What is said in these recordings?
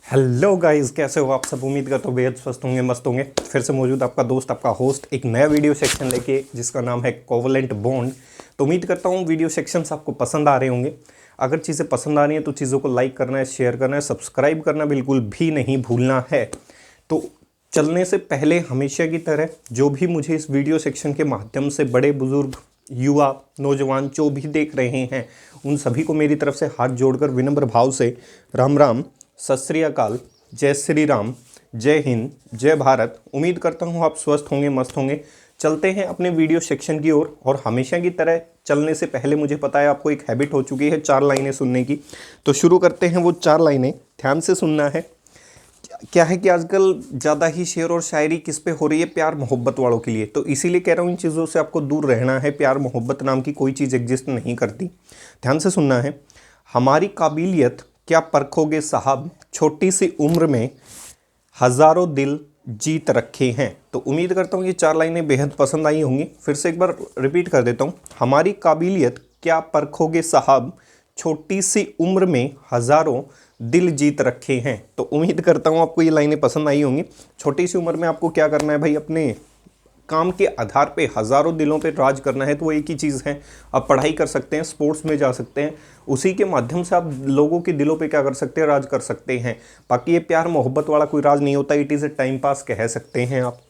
Hello guys, कैसे हो आप सब। उम्मीद करता हूँ बेहद स्वस्थ होंगे, मस्त होंगे। फिर से मौजूद आपका दोस्त, आपका होस्ट, एक नया वीडियो सेक्शन लेके, जिसका नाम है कोवलेंट बॉन्ड। तो उम्मीद करता हूँ वीडियो सेक्शंस आपको पसंद आ रहे होंगे। अगर चीज़ें पसंद आ रही हैं तो चीज़ों को लाइक करना है, शेयर करना है, सब्सक्राइब करना बिल्कुल भी नहीं भूलना है। तो चलने से पहले हमेशा की तरह जो भी मुझे इस वीडियो सेक्शन के माध्यम से बड़े बुजुर्ग, युवा, नौजवान जो भी देख रहे हैं, उन सभी को मेरी तरफ से हाथ जोड़कर विनम्र भाव से राम राम, सत श्री अकाल, जय श्री राम, जय हिंद, जय भारत। उम्मीद करता हूँ आप स्वस्थ होंगे, मस्त होंगे। चलते हैं अपने वीडियो सेक्शन की ओर। और हमेशा की तरह चलने से पहले मुझे पता है आपको एक हैबिट हो चुकी है 4 लाइनें सुनने की। तो शुरू करते हैं वो 4 लाइनें, ध्यान से सुनना है। क्या है कि आजकल ज़्यादा ही शेर और शायरी किस पे हो रही है, प्यार मोहब्बत वालों के लिए। तो इसीलिए कह रहा हूँ इन चीज़ों से आपको दूर रहना है। प्यार मोहब्बत नाम की कोई चीज़ एग्जिस्ट नहीं करती। ध्यान से सुनना है। हमारी काबिलियत क्या परखोगे साहब, छोटी सी उम्र में हज़ारों दिल जीत रखे हैं। तो उम्मीद करता हूँ ये 4 लाइनें बेहद पसंद आई होंगी। फिर से एक बार रिपीट कर देता हूँ। हमारी काबिलियत क्या परखोगे साहब, छोटी सी उम्र में हज़ारों दिल जीत रखे हैं। तो उम्मीद करता हूँ आपको ये लाइनें पसंद आई होंगी। छोटी सी उम्र में आपको क्या करना है भाई, अपने काम के आधार पे हज़ारों दिलों पे राज करना है। तो वो एक ही चीज़ है, आप पढ़ाई कर सकते हैं, स्पोर्ट्स में जा सकते हैं, उसी के माध्यम से आप लोगों के दिलों पे क्या कर सकते हैं, राज कर सकते हैं। बाकी ये प्यार मोहब्बत वाला कोई राज नहीं होता, it is a time pass कह सकते हैं आप।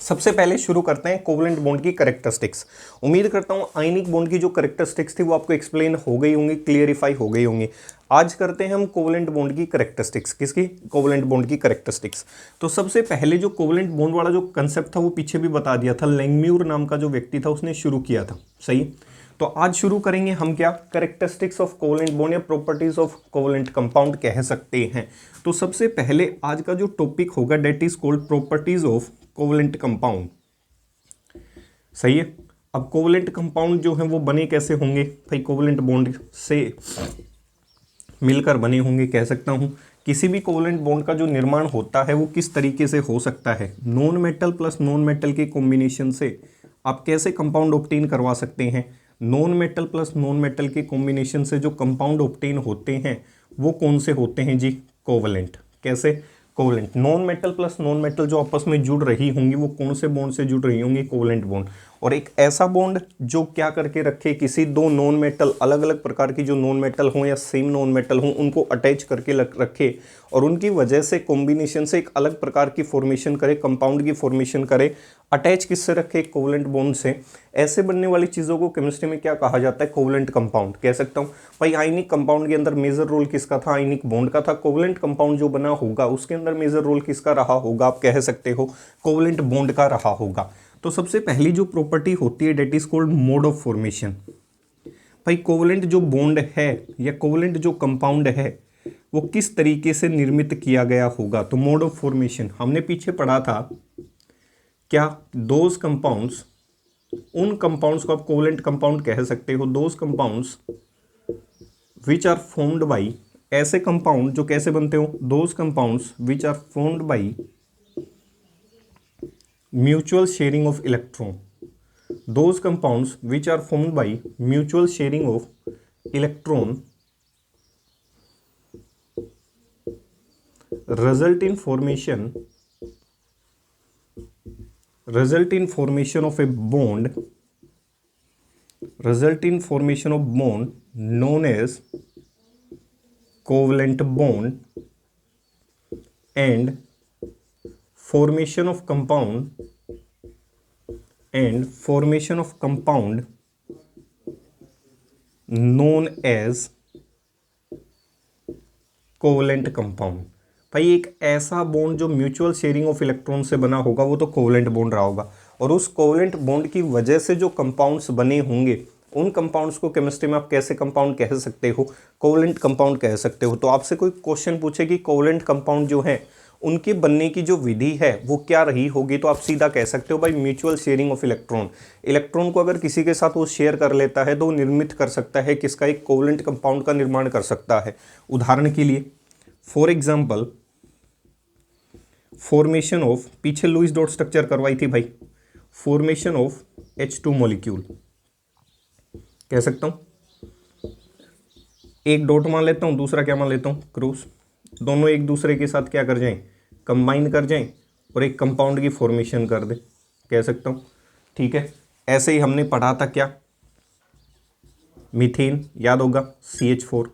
सबसे पहले शुरू करते हैं कोवलेंट बॉन्ड की कैरेक्टरिस्टिक्स। उम्मीद करता हूं आयनिक बॉन्ड की जो कैरेक्टरिस्टिक्स थी वो आपको एक्सप्लेन हो गई होंगी, क्लियरिफाई हो गई होंगी। आज करते हैं हम कोवलेंट बॉन्ड की कैरेक्टरिस्टिक्स। किसकी? कोवलेंट बॉन्ड की कैरेक्टरिस्टिक्स। तो सबसे पहले जो कोवलेंट बॉन्ड वाला जो कंसेप्ट था वो पीछे भी बता दिया था, लैंगम्यूर नाम का जो व्यक्ति था उसने शुरू किया था। सही। तो आज शुरू करेंगे हम क्या, कैरेक्टरिस्टिक्स ऑफ कोवलेंट बॉन्ड या प्रॉपर्टीज ऑफ कोवलेंट कंपाउंड कह सकते हैं। तो सबसे पहले आज का जो टॉपिक होगा that is called properties of covalent compound. सही है। अब कोवलेंट कंपाउंड जो है वो बने कैसे होंगे भाई, कोवलेंट बॉन्ड से मिलकर बने होंगे कह सकता हूं। किसी भी कोवलेंट बॉन्ड का जो निर्माण होता है वो किस तरीके से हो सकता है, non metal plus non metal के कॉम्बिनेशन से आप कैसे कंपाउंड ऑब्टेन करवा सकते हैं। Non metal plus non metal के कॉम्बिनेशन से जो कंपाउंड ऑब्टेन होते हैं वो कौन से होते हैं जी, कोवलेंट। कैसे? Covalent. Non metal plus non metal जो आपस में जुड़ रही होंगी वो कौन से बॉन्ड से जुड़ रही होंगी, कोवलेंट बॉन्ड। और एक ऐसा बॉन्ड जो क्या करके रखे, किसी दो नॉन मेटल, अलग अलग प्रकार की जो नॉन मेटल हों या सेम नॉन मेटल हों, उनको अटैच करके रखे और उनकी वजह से कॉम्बिनेशन से एक अलग प्रकार की फॉर्मेशन करे, कंपाउंड की फॉर्मेशन करे। अटैच किससे रखे, कोवलेंट बॉन्ड से। ऐसे बनने वाली चीज़ों को केमिस्ट्री में क्या कहा जाता है, कोवलेंट कंपाउंड कह सकता हूँ। भाई आयनिक कंपाउंड के अंदर मेजर रोल किसका था, आयनिक बॉन्ड का था। कोवलेंट कंपाउंड जो बना होगा उसके अंदर मेजर रोल किसका रहा होगा, आप कह सकते हो कोवलेंट बॉन्ड का रहा होगा। तो सबसे पहली जो प्रॉपर्टी होती है that is called mode of formation. भाई कोवलेंट जो बॉन्ड है या कोवलेंट जो कंपाउंड है वो किस तरीके से निर्मित किया गया होगा। तो मोड ऑफ फॉर्मेशन हमने पीछे पढ़ा था क्या, दोज कंपाउंड्स, उन कंपाउंड्स को आप कोवलेंट कंपाउंड कह सकते हो, those compounds which are formed by, ऐसे कंपाउंड जो कैसे बनते हो, those compounds which are formed by mutual sharing of electron. those compounds which are formed by mutual sharing of electron result in formation of a bond, result in formation of bond known as covalent bond, and formation of compound known as covalent compound. भाई एक ऐसा bond जो mutual sharing of electron से बना होगा वो तो covalent bond रहा होगा। और उस कोवलेंट बॉन्ड की वजह से जो कंपाउंड्स बने होंगे उन कंपाउंड्स को केमिस्ट्री में आप कैसे कंपाउंड कह सकते हो, कोवलेंट कंपाउंड कह सकते हो। तो आपसे कोई क्वेश्चन पूछे कि कोवलेंट कंपाउंड जो है उनके बनने की जो विधि है वो क्या रही होगी, तो आप सीधा कह सकते हो भाई mutual sharing of electron. Electron को अगर किसी के साथ वो शेयर कर लेता है तो वो निर्मित कर सकता है किसका, एक कोवलेंट कंपाउंड का निर्माण कर सकता है। उदाहरण के लिए फॉर एग्जाम्पल फॉर्मेशन ऑफ, पीछे लुईस डॉट स्ट्रक्चर करवाई थी भाई, फॉर्मेशन ऑफ H2 मॉलिक्यूल कह सकता हूं। एक डॉट मान लेता हूं, दूसरा क्या मान लेता हूं, क्रॉस। दोनों एक दूसरे के साथ क्या कर जाएं, कंबाइन कर जाएं और एक कंपाउंड की फॉर्मेशन कर दे, कह सकता हूँ। ठीक है, ऐसे ही हमने पढ़ा था क्या, मीथेन, याद होगा CH4।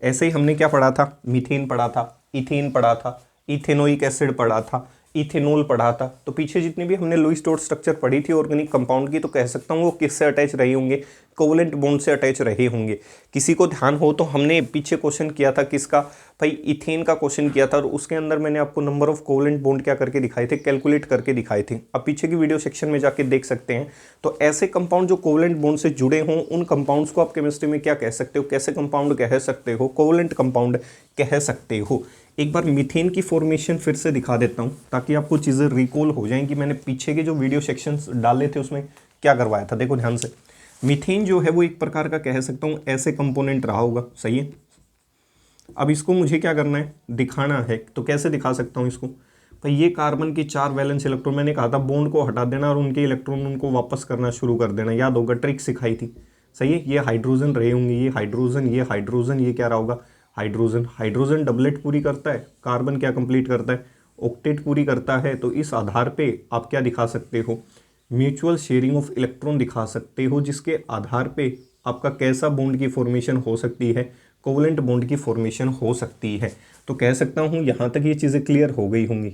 ऐसे ही हमने क्या पढ़ा था, मीथेन पढ़ा था, इथेन पढ़ा था, इथेनोइक एसिड पढ़ा था, इथेनॉल पढ़ा था। तो पीछे जितनी भी हमने लुईस डॉट स्ट्रक्चर पढ़ी थी ऑर्गेनिक कंपाउंड की, तो कह सकता हूँ वो किससे अटैच रहे होंगे, कोवलेंट बॉन्ड से अटैच रहे होंगे। किसी को ध्यान हो तो हमने पीछे क्वेश्चन किया था किसका, भाई इथेन का क्वेश्चन किया था, और उसके अंदर मैंने आपको नंबर ऑफ कोवलेंट बॉन्ड क्या करके दिखाए थे, कैलकुलेट करके दिखाए थे। अब पीछे की वीडियो सेक्शन में जाके देख सकते हैं। तो ऐसे कंपाउंड जो कोवलेंट बॉन्ड से जुड़े हों, उन कंपाउंड्स को आप केमिस्ट्री में क्या कह सकते हो, कैसे कंपाउंड कह सकते हो, कोवलेंट कंपाउंड कह सकते हो। एक बार मीथेन की फॉर्मेशन फिर से दिखा देता हूँ ताकि आपको चीज़ें रिकॉल हो जाएं कि मैंने पीछे के जो वीडियो सेक्शंस डाले थे उसमें क्या करवाया था। देखो ध्यान से, मीथेन जो है वो एक प्रकार का कह सकता हूँ ऐसे कंपोनेंट रहा होगा, सही है। अब इसको मुझे क्या करना है, दिखाना है। तो कैसे दिखा सकता हूँ इसको, भाई ये कार्बन के 4 वैलेंस इलेक्ट्रॉन, मैंने कहा था बॉन्ड को हटा देना और उनके इलेक्ट्रॉन उनको वापस करना शुरू कर देना, याद होगा ट्रिक सिखाई थी, सही है। ये हाइड्रोजन रहे होंगे, ये हाइड्रोजन, ये हाइड्रोजन, ये क्या रहा होगा, हाइड्रोजन। हाइड्रोजन डबलेट पूरी करता है, कार्बन क्या कंप्लीट करता है, ऑक्टेट पूरी करता है। तो इस आधार पे आप क्या दिखा सकते हो, म्यूचुअल शेयरिंग ऑफ इलेक्ट्रॉन दिखा सकते हो, जिसके आधार पे आपका कैसा बॉन्ड की फॉर्मेशन हो सकती है, कोवलेंट बॉन्ड की फॉर्मेशन हो सकती है। तो कह सकता हूँ यहाँ तक ये चीज़ें क्लियर हो गई होंगी,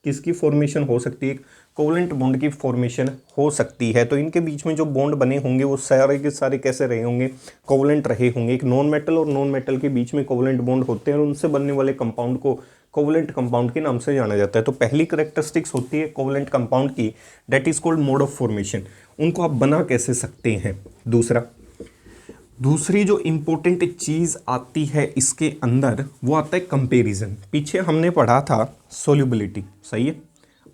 किसकी फॉर्मेशन हो सकती है, कोवलेंट बॉन्ड की फॉर्मेशन हो सकती है। तो इनके बीच में जो बॉन्ड बने होंगे वो सारे के सारे कैसे रहे होंगे, कोवलेंट रहे होंगे। एक नॉन मेटल और नॉन मेटल के बीच में कोवलेंट बॉन्ड होते हैं और उनसे बनने वाले कंपाउंड को कोवलेंट कंपाउंड के नाम से जाना जाता है। तो पहली कैरेक्टरिस्टिक्स होती है कोवलेंट कंपाउंड की, that is called mode of formation. उनको आप बना कैसे सकते हैं। दूसरी जो इम्पोर्टेंट चीज़ आती है इसके अंदर वो आता है कंपैरिजन। पीछे हमने पढ़ा था सोल्यूबिलिटी, सही है।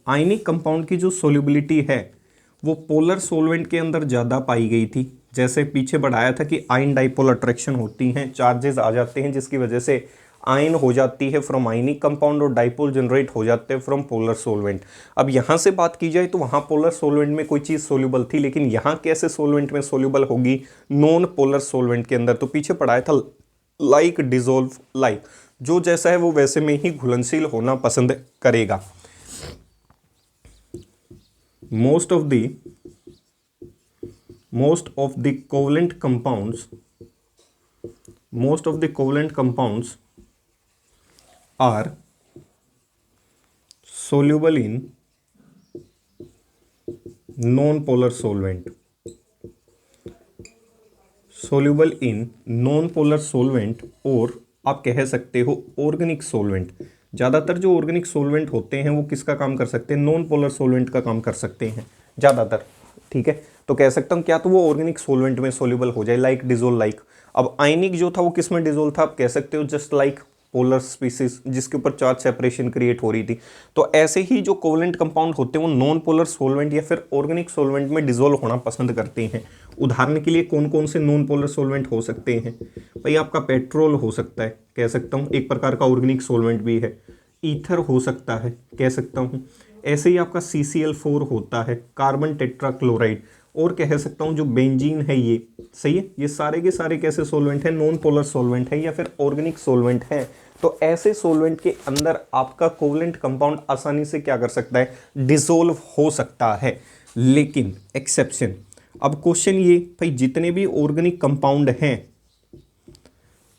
आयनिक कंपाउंड की जो सोल्यूबिलिटी है वो पोलर सोलवेंट के अंदर ज़्यादा पाई गई थी। जैसे पीछे बढ़ाया था कि आयन डाइपोल अट्रैक्शन होती हैं, चार्जेस आ जाते हैं जिसकी वजह से आयन हो जाती है फ्रॉम आयनिक कंपाउंड और डाइपोल जनरेट हो जाते हैं फ्रॉम पोलर सोलवेंट। अब यहाँ से बात की जाए तो वहाँ पोलर सोलवेंट में कोई चीज़ सोल्यूबल थी, लेकिन यहाँ कैसे सोलवेंट में सोल्यूबल होगी, नॉन पोलर सोलवेंट के अंदर। तो पीछे पढ़ाया था लाइक डिजोल्व लाइक, जो जैसा है वो वैसे में ही घुलनशील होना पसंद करेगा। Most of the covalent compounds are soluble in non-polar solvent, और आप कह सकते हो ऑर्गेनिक सोलवेंट। ज़्यादातर जो ऑर्गेनिक सोलवेंट होते हैं वो किसका काम कर सकते हैं, नॉन पोलर सोलवेंट का काम कर सकते हैं ज़्यादातर, ठीक है। तो कह सकता हूँ क्या तो वो ऑर्गेनिक सोलवेंट में सोल्यूबल हो जाए, लाइक डिजोल्व लाइक। अब आयनिक जो था वो किस में डिजोल्व था, आप कह सकते हो जस्ट लाइक पोलर स्पीसीज जिसके ऊपर चार्ज सेपरेशन क्रिएट हो रही थी। तो ऐसे ही जो कोवलेंट कंपाउंड होते हैं वो नॉन पोलर सोलवेंट या फिर ऑर्गेनिक सोलवेंट में डिजोल्व होना पसंद करते हैं। उदाहरण के लिए कौन कौन से नॉन पोलर सोलवेंट हो सकते हैं, भाई आपका पेट्रोल हो सकता है, कह सकता हूँ एक प्रकार का ऑर्गेनिक सोलवेंट भी है। ईथर हो सकता है, कह सकता हूँ। ऐसे ही आपका CCl4 होता है, कार्बन टेट्राक्लोराइड, और कह सकता हूँ जो बेंजीन है ये, सही है। ये सारे के सारे कैसे सोलवेंट है, नॉन पोलर सोलवेंट है या फिर ऑर्गेनिक सोलवेंट है। तो ऐसे सोलवेंट के अंदर आपका कोवलेंट कंपाउंड आसानी से क्या कर सकता है, डिसोल्व हो सकता है। लेकिन एक्सेप्शन, अब क्वेश्चन ये, भाई जितने भी ऑर्गेनिक कंपाउंड हैं,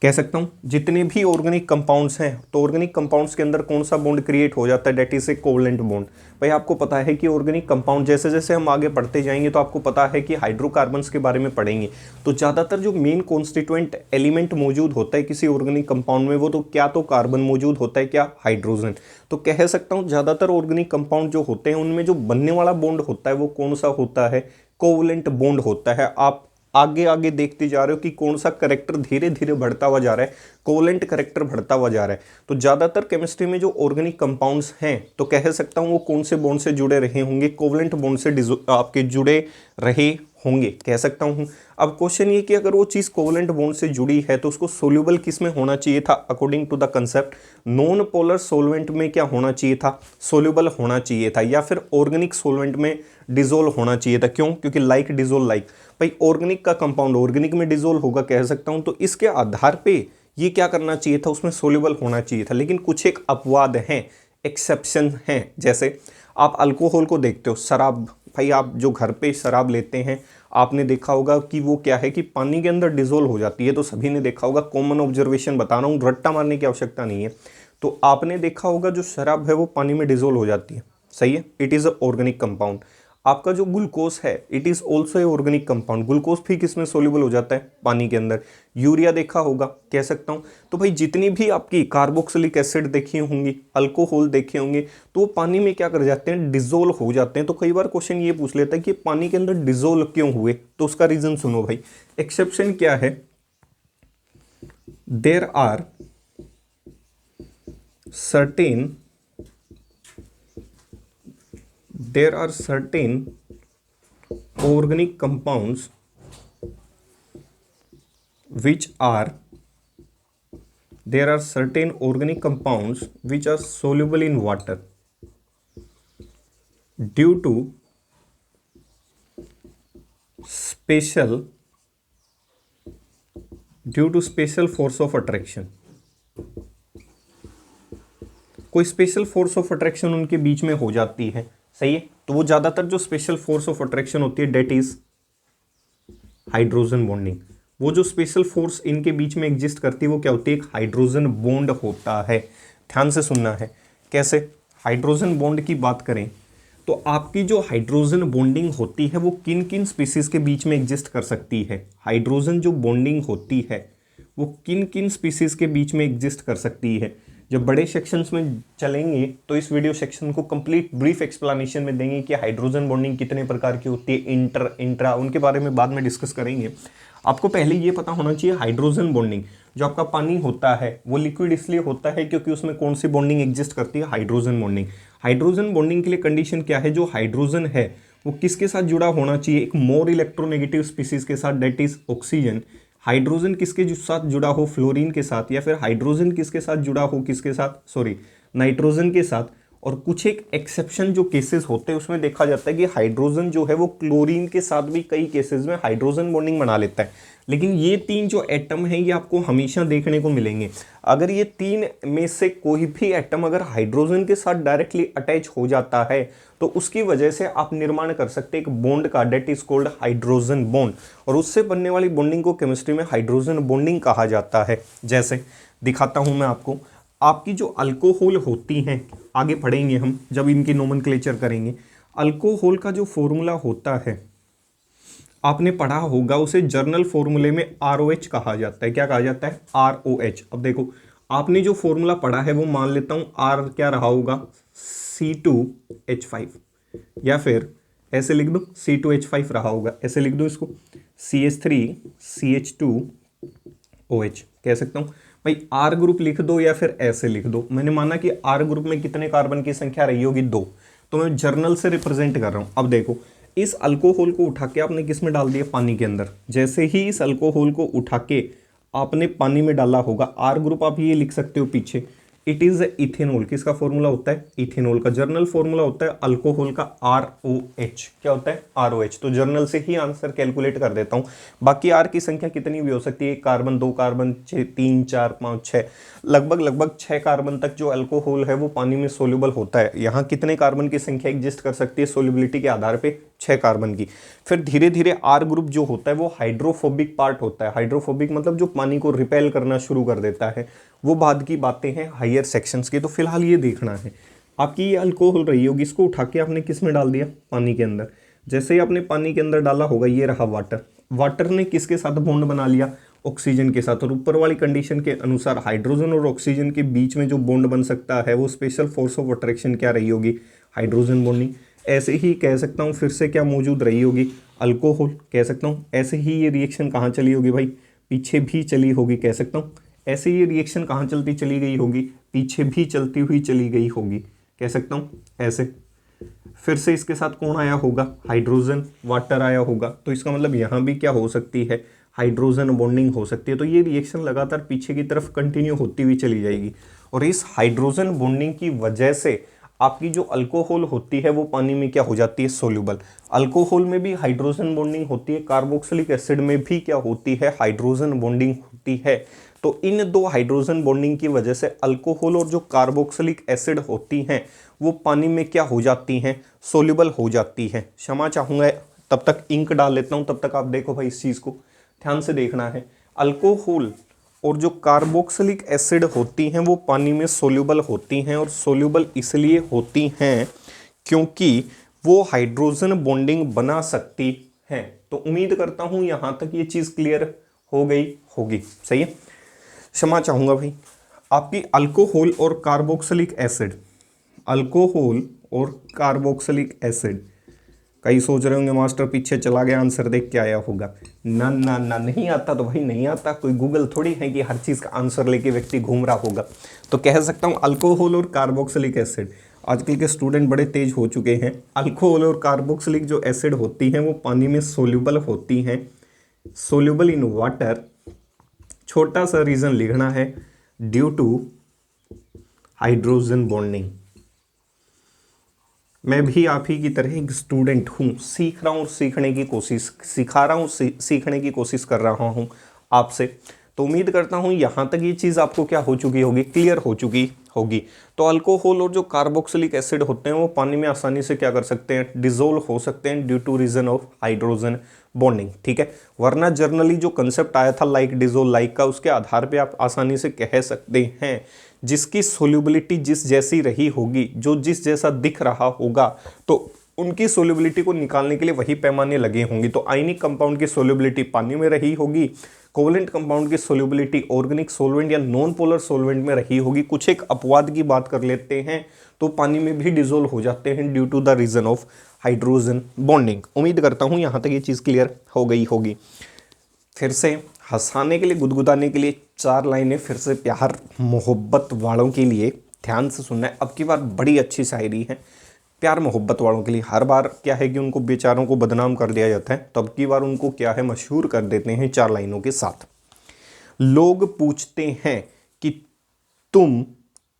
कह सकता हूँ जितने भी ऑर्गेनिक कंपाउंड्स हैं, तो ऑर्गेनिक कंपाउंड्स के अंदर कौन सा बॉन्ड क्रिएट हो जाता है, that is a covalent bond. भाई आपको पता है कि ऑर्गेनिक कंपाउंड जैसे जैसे हम आगे पढ़ते जाएंगे तो आपको पता है कि हाइड्रोकार्बन्स के बारे में पढ़ेंगे। तो ज़्यादातर जो मेन कॉन्स्टिट्यूएंट एलिमेंट मौजूद होता है किसी ऑर्गेनिक कंपाउंड में, वो तो क्या तो कार्बन मौजूद होता है, क्या हाइड्रोजन। तो कह सकता हूँ ज़्यादातर ऑर्गेनिक कंपाउंड जो होते हैं उनमें जो बनने वाला बॉन्ड होता है वो कौन सा होता है, कोवलेंट बॉन्ड होता है। आप आगे आगे देखते जा रहे हो कि कौन सा करेक्टर धीरे धीरे बढ़ता हुआ जा रहा है, कोवलेंट करेक्टर बढ़ता हुआ जा रहा है। तो ज़्यादातर केमिस्ट्री में जो ऑर्गेनिक कंपाउंड्स हैं तो कह सकता हूँ वो कौन से बॉन्ड से जुड़े रहे होंगे, कोवलेंट बॉन्ड से आपके जुड़े रहे होंगे, कह सकता हूँ। अब क्वेश्चन ये कि अगर वो चीज़ कोवलेंट बॉन्ड से जुड़ी है तो उसको सोल्यूबल किस में होना चाहिए था, according to the concept non polar solvent में क्या होना चाहिए था, सोल्यूबल होना चाहिए था, या फिर ऑर्गेनिक सोलवेंट में डिजोल्व होना चाहिए था। क्यों, क्योंकि लाइक डिजोल्व लाइक, भाई ऑर्गेनिक का कंपाउंड ऑर्गेनिक में डिजोल्व होगा, कह सकता हूँ। तो इसके आधार पे ये क्या करना चाहिए था, उसमें सोल्यूबल होना चाहिए था। लेकिन कुछ एक अपवाद हैं, एक्सेप्शन हैं। जैसे आप अल्कोहल को देखते हो, शराब, भाई आप जो घर पे शराब लेते हैं आपने देखा होगा कि वो क्या है कि पानी के अंदर डिजोल्व हो जाती है। तो सभी ने देखा होगा, कॉमन ऑब्जर्वेशन बता रहा हूँ, रट्टा मारने की आवश्यकता नहीं है। तो आपने देखा होगा जो शराब है वो पानी में डिजोल्व हो जाती है, सही है। It is a organic compound. आपका जो ग्लूकोज है it is also a organic compound. Glucose भी किसमें सोल्यूबल हो जाता है, पानी के अंदर। यूरिया देखा होगा, कह सकता हूँ। तो भाई जितनी भी आपकी कार्बोक्सिलिक एसिड देखी होंगी, अल्कोहल देखे होंगे, तो वो पानी में क्या कर जाते हैं, डिजोल्व हो जाते हैं। तो कई बार क्वेश्चन ये पूछ लेता है कि पानी के अंदर डिजोल्व क्यों हुए, तो उसका रीजन सुनो भाई। एक्सेप्शन क्या है, there are certain organic compounds which are soluble in water due to special force of attraction। कोई स्पेशल फोर्स ऑफ अट्रैक्शन उनके बीच में हो जाती है, सही है। तो वो ज्यादातर जो स्पेशल फोर्स ऑफ अट्रैक्शन होती है डेट इज हाइड्रोजन बॉन्डिंग। वो जो स्पेशल फोर्स इनके बीच में एग्जिस्ट करती है वो क्या होती है, एक हाइड्रोजन बॉन्ड होता है। ध्यान से सुनना है कैसे। हाइड्रोजन बॉन्ड की बात करें तो आपकी जो हाइड्रोजन बॉन्डिंग होती है वो किन किन स्पीसीज के बीच में एग्जिस्ट कर सकती है। हाइड्रोजन जो बॉन्डिंग होती है वो किन किन स्पीसीज के बीच में एग्जिस्ट कर सकती है। जब बड़े सेक्शंस में चलेंगे तो इस वीडियो सेक्शन को कंप्लीट ब्रीफ एक्सप्लेनेशन में देंगे कि हाइड्रोजन बॉन्डिंग कितने प्रकार की होती है, इंटर इंट्रा, उनके बारे में बाद में डिस्कस करेंगे। आपको पहले ये पता होना चाहिए हाइड्रोजन बॉन्डिंग, जो आपका पानी होता है वो लिक्विड इसलिए होता है क्योंकि उसमें कौन सी बॉन्डिंग एग्जिस्ट करती है, हाइड्रोजन बॉन्डिंग। हाइड्रोजन बॉन्डिंग के लिए कंडीशन क्या है, जो हाइड्रोजन है वो किसके साथ जुड़ा होना चाहिए, एक मोर इलेक्ट्रोनेगेटिव स्पीसीज के साथ, डेट इज ऑक्सीजन। हाइड्रोजन किसके साथ जुड़ा हो, फ्लोरीन के साथ, या फिर हाइड्रोजन किसके साथ जुड़ा हो, किसके साथ, सॉरी, नाइट्रोजन के साथ। और कुछ एक एक्सेप्शन जो केसेस होते हैं उसमें देखा जाता है कि हाइड्रोजन जो है वो क्लोरीन के साथ भी कई केसेस में हाइड्रोजन बॉन्डिंग बना लेता है। लेकिन ये तीन जो एटम है ये आपको हमेशा देखने को मिलेंगे। अगर ये तीन में से कोई भी एटम अगर हाइड्रोजन के साथ डायरेक्टली अटैच हो जाता है तो उसकी वजह से आप निर्माण कर सकते हैं एक बॉन्ड का, that is called hydrogen bond. और उससे बनने वाली बॉन्डिंग को केमिस्ट्री में हाइड्रोजन बॉन्डिंग कहा जाता है। जैसे दिखाता हूं मैं आपको, आपकी जो अल्कोहल होती हैं, आगे पढ़ेंगे हम जब इनकी नोमेनक्लेचर करेंगे। अल्कोहल का जो फॉर्मूला होता है आपने पढ़ा होगा, उसे जर्नल फॉर्मूले में ROH कहा जाता है। क्या कहा जाता है, ROH। अब देखो आपने जो फॉर्मूला पढ़ा है वो मान लेता हूं R क्या रहा होगा, C2H5, या फिर ऐसे लिख दो C2H5 रहा होगा, ऐसे लिख दो इसको CH3CH2OH कह सकता हूं। भाई R ग्रुप लिख दो या फिर ऐसे लिख दो। मैंने माना कि R ग्रुप में कितने कार्बन की संख्या रही होगी, 2, तो मैं जर्नल से रिप्रेजेंट कर रहा हूं। अब देखो इस अल्कोहल को उठा के आपने किस में डाल दिया, पानी के अंदर। जैसे ही इस अल्कोहल को उठा के आपने पानी में डाला होगा, R ग्रुप आप ये लिख सकते हो पीछे, इट इज इथेनॉल। किसका फॉर्मूला होता है, इथेनॉल का। जर्नल फॉर्मूला होता है अल्कोहल का ROH। क्या होता है, ROH। तो जर्नल से ही आंसर कैलकुलेट कर देता हूं। बाकी R की संख्या कितनी भी हो सकती है, 1 कार्बन, 2 कार्बन, 3, 4, 5, 6, लगभग 6 कार्बन तक जो अल्कोहल है वो पानी में सोल्यूबल होता है। यहाँ कितने कार्बन की संख्या एग्जिस्ट कर सकती है सोल्यूबिलिटी के आधार पे, 6 कार्बन की। फिर धीरे धीरे R ग्रुप जो होता है वो हाइड्रोफोबिक पार्ट होता है। हाइड्रोफोबिक मतलब जो पानी को रिपेल करना शुरू कर देता है। वो बाद की बातें हैं हायर सेक्शंस की। तो फिलहाल ये देखना है आपकी ये अल्कोहल रही होगी, इसको उठा के आपने किस में डाल दिया, पानी के अंदर। जैसे ही आपने पानी के अंदर डाला होगा, ये रहा वाटर। वाटर ने किसके साथ बॉन्ड बना लिया, ऑक्सीजन के साथ। और ऊपर वाली कंडीशन के अनुसार हाइड्रोजन और ऑक्सीजन के बीच में जो बॉन्ड बन सकता है वो स्पेशल फोर्स ऑफ अट्रैक्शन क्या रही होगी, हाइड्रोजन बॉन्डिंग। ऐसे ही कह सकता हूँ फिर से क्या मौजूद रही होगी, अल्कोहल कह सकता हूँ। ऐसे ही ये रिएक्शन कहाँ चली होगी भाई, पीछे भी चली होगी, कह सकता हूँ। ऐसे ये रिएक्शन कहाँ चलती चली गई होगी, पीछे भी चलती हुई चली गई होगी, कह सकता हूँ ऐसे। फिर से इसके साथ कौन आया होगा, हाइड्रोजन, वाटर आया होगा। तो इसका मतलब यहाँ भी क्या हो सकती है, हाइड्रोजन बॉन्डिंग हो सकती है। तो ये रिएक्शन लगातार पीछे की तरफ कंटिन्यू होती हुई चली जाएगी। और इस हाइड्रोजन बॉन्डिंग की वजह से आपकी जो अल्कोहल होती है वो पानी में क्या हो जाती है, सोल्यूबल। अल्कोहल में भी हाइड्रोजन बॉन्डिंग होती है, कार्बोक्सिलिक एसिड में भी क्या होती है, हाइड्रोजन बॉन्डिंग होती है। तो इन दो हाइड्रोजन बॉन्डिंग की वजह से अल्कोहल और जो कार्बोक्सिलिक एसिड होती हैं वो पानी में क्या हो जाती हैं, सोल्यूबल हो जाती हैं। क्षमा चाहूँगा, तब तक इंक डाल लेता हूँ, तब तक आप देखो भाई इस चीज़ को ध्यान से देखना है। अल्कोहल और जो कार्बोक्सिलिक एसिड होती हैं वो पानी में सोल्यूबल होती हैं, और सोल्यूबल इसलिए होती हैं क्योंकि वो हाइड्रोजन बॉन्डिंग बना सकती हैं। तो उम्मीद करता हूँ यहाँ तक ये चीज़ क्लियर हो गई होगी, सही है। क्षमा चाहूँगा भाई, आपकी अल्कोहल और कार्बोक्सिलिक एसिड, अल्कोहल और कार्बोक्सिलिक एसिड, कई सोच रहे होंगे मास्टर पीछे चला गया, आंसर देख के आया होगा। ना ना ना, नहीं आता तो भाई नहीं आता, कोई गूगल थोड़ी है कि हर चीज़ का आंसर लेके व्यक्ति घूम रहा होगा। तो कह सकता हूँ अल्कोहल और कार्बोक्सिलिक एसिड, आजकल के स्टूडेंट बड़े तेज हो चुके हैं। अल्कोहल और कार्बोक्सिलिक जो एसिड होती हैं वो पानी में सोल्यूबल होती हैं, सोल्यूबल इन वाटर। छोटा सा रीज़न लिखना है, ड्यू टू हाइड्रोजन बॉन्डिंग। मैं भी आप ही की तरह एक स्टूडेंट हूँ, सीख रहा हूँ, सीखने की कोशिश, सिखा रहा हूँ, सीखने की कोशिश कर रहा हूँ आपसे। तो उम्मीद करता हूँ यहाँ तक ये चीज़ आपको क्या हो चुकी होगी, क्लियर हो चुकी होगी। तो अल्कोहल और जो कार्बोक्सिलिक एसिड होते हैं वो पानी में आसानी से क्या कर सकते हैं, डिजोल्व हो सकते हैं due to reason of hydrogen bonding, ठीक है। वरना जर्नली जो कंसेप्ट आया था लाइक डिजोल्व लाइक का, उसके आधार पे आप आसानी से कह सकते हैं जिसकी सोल्यूबिलिटी जिस जैसी रही होगी, जो जिस जैसा दिख रहा होगा, तो उनकी सोल्यूबिलिटी को निकालने के लिए वही पैमाने लगे होंगे। तो आयनिक कंपाउंड की सोल्यूबिलिटी पानी में रही होगी, कोवलेंट कंपाउंड की सोल्यूबिलिटी ऑर्गेनिक सोलवेंट या नॉन पोलर सोलवेंट में रही होगी। कुछ एक अपवाद की बात कर लेते हैं तो पानी में भी डिजोल्व हो जाते हैं due to the reason of hydrogen bonding. उम्मीद करता हूँ यहाँ तक ये चीज़ क्लियर हो गई होगी। फिर से हंसाने के लिए, गुदगुदाने के लिए 4 लाइनें फिर से प्यार मोहब्बत वालों के लिए ध्यान से सुनना है। अब की बार बड़ी अच्छी शायरी है प्यार मोहब्बत वालों के लिए। हर बार क्या है कि उनको बेचारों को बदनाम कर दिया जाता है, तो अब की बार उनको क्या है मशहूर कर देते हैं 4 लाइनों के साथ। लोग पूछते हैं कि तुम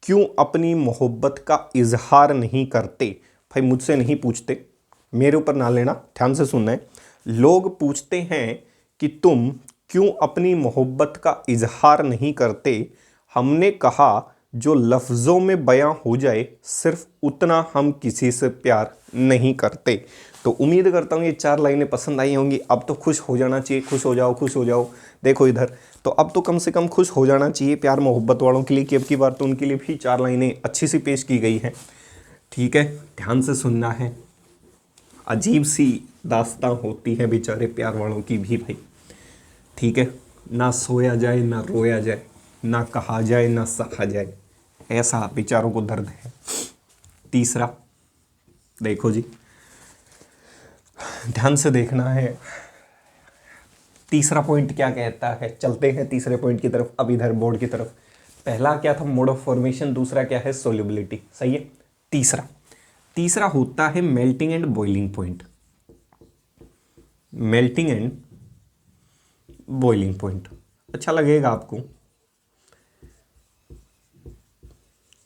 क्यों अपनी मोहब्बत का इजहार नहीं करते। भाई मुझसे नहीं पूछते, मेरे ऊपर ना लेना, ध्यान से सुनना है। लोग पूछते हैं कि तुम क्यों अपनी मोहब्बत का इजहार नहीं करते। हमने कहा जो लफ्ज़ों में बयां हो जाए सिर्फ उतना हम किसी से प्यार नहीं करते। तो उम्मीद करता हूँ ये 4 लाइनें पसंद आई होंगी। अब तो खुश हो जाना चाहिए, खुश हो जाओ, खुश हो जाओ। देखो इधर, तो अब तो कम से कम खुश हो जाना चाहिए प्यार मोहब्बत वालों के लिए कि अब की बार तो उनके लिए भी 4 लाइनें अच्छी सी पेश की गई हैं, ठीक है। ध्यान से सुनना है। अजीब सी दास्तां होती है बेचारे प्यार वालों की भी भाई, ठीक है। ना सोया जाए ना रोया जाए, ना कहा जाए ना सहा जाए, ऐसा बेचारों को दर्द है। तीसरा देखो जी, ध्यान से देखना है। तीसरा पॉइंट क्या कहता है, चलते हैं तीसरे पॉइंट की तरफ। अब इधर बोर्ड की तरफ, पहला क्या था, मोड ऑफ फॉर्मेशन, दूसरा क्या है, सोल्यूबिलिटी, सही है। तीसरा होता है melting and boiling point. Melting and boiling point अच्छा लगेगा आपको।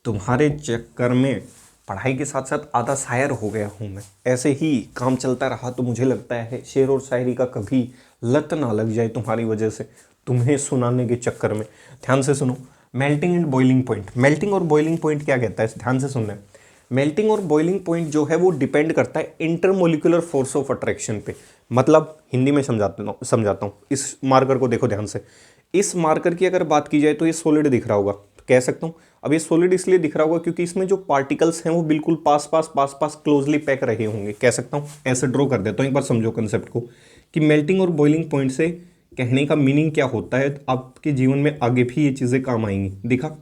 तुम्हारे चक्कर में पढ़ाई के साथ साथ आधा शायर हो गया हूँ मैं। ऐसे ही काम चलता रहा तो मुझे लगता है शेर और शायरी का कभी लत ना लग जाए तुम्हारी वजह से, तुम्हें सुनाने के चक्कर में। ध्यान से सुनो, melting and boiling point. Melting और बॉइलिंग पॉइंट क्या कहता है, ध्यान से सुनना है। मेल्टिंग और बॉइलिंग पॉइंट जो है वो डिपेंड करता है इंटरमोलिकुलर फोर्स ऑफ अट्रैक्शन पे। मतलब हिंदी में समझाता हूँ। इस मार्कर को देखो ध्यान से। इस मार्कर की अगर बात की जाए तो ये सॉलिड दिख रहा होगा, कह सकता हूँ। अब ये सॉलिड इसलिए दिख रहा होगा क्योंकि इसमें जो पार्टिकल्स हैं वो बिल्कुल पास पास क्लोजली पैक रहे होंगे, कह सकता हूँ। ऐसे ड्रॉ कर देता हूँ, एक बार समझो कंसेप्ट को कि मेल्टिंग और बॉइलिंग पॉइंट से कहने का मीनिंग क्या होता है। आपके जीवन में आगे भी ये चीज़ें काम आएंगी। दिखा,